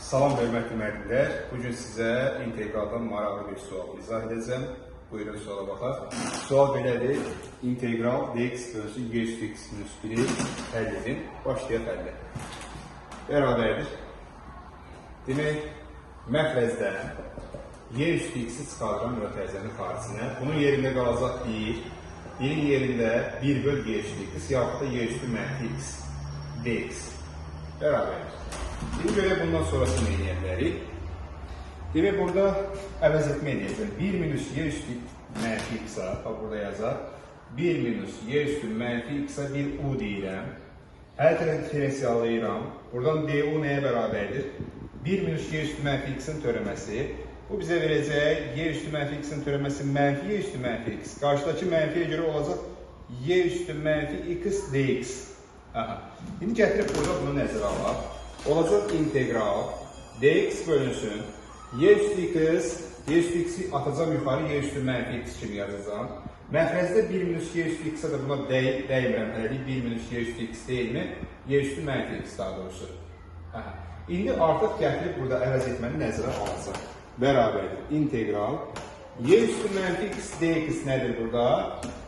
Salam hörmətli müəllimlər. Bugün sizə inteqraldan maraqlı bir sual izah edəcəm. Buyurun suala baxaq. Sual belədir. İntegral dx bölünsün y üstü x minus 1'i həll edin. Başlayaq həllə. Bərabərdir. Demək, məxrəzdən y üstü x'i çıxarıram mütərizənin xaricinə. Bunun yerində qalacaq 1. 1'in yerində 1 böl y üstü x yaxud da y üstü mənfi x dx. Bərabərdir. Şimdi görək bundan sonrasını eləyə bilərik. Demək, burada əvəz etmə eləyəcəm. 1 minus y üstü mənfi x-a, burada yazar. 1 minus y üstü mənfi x-a bir u deyirəm. Hər tərəf diferensiyalayıram. Buradan du nəyə bərabərdir? 1 minus y üstü mənfi x-in törəməsi. Bu bizə verəcək y üstü mənfi x-in törəməsi mənfi y üstü mənfi x. Qarşıdakı mənfiyə görə olacaq y üstü mənfi x dx. İndi gətirib burada bunu nəzərə alaq. Olacaq integral dx bölünsün y üstü x, y üstü x'i atacağım yuxarı y üstü mənfi x kimi yazacağım. Məxrəzdə 1 minus y üstü x-ə də buna dəymirəm. Hələlik 1 minus y üstü x deyilmi? Y üstü mənfi x daha doğrusu. İndi artıq gətirib burada əvəz etməni nəzərə alacaq. Bərabərdir. İntegral y üstü mənfi x dx nədir burada?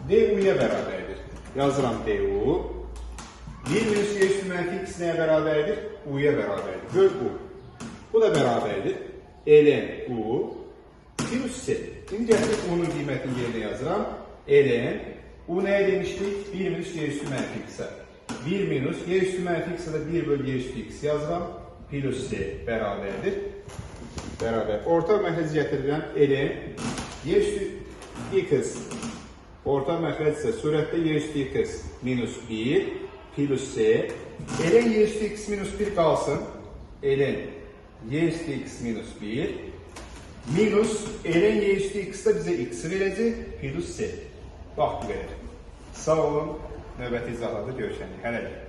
du-ya bərabərdir. Yazıram du. 1 minus y üstü mənfi x nəyə bərabərdir? U-ya bərabərdir. Böl u. Bu da bərabərdir. ln u minus s. İndi gətirib u-nun qiymətini yerine yazıram. ln u nəyə demişdik? 1 minus y üstü mənfi x-ə. 1 minus y üstü mənfi x-ə da 1 böl y üstü x yazıram. Plus s bərabərdir. Bərabər. Orta məxrəc gətirirəm. ln y üstü x. Orta məxrəc isə surətdə y üstü x minus 1 plus s. ln y üstü x minus 1 qalsın. ln y üstü x minus 1 minus ln y üstü x da bizə x-i verəcək plus s. Bax, bu qədər. Sağ olun. Növbəti izahlarda görüşərik. Hələlik.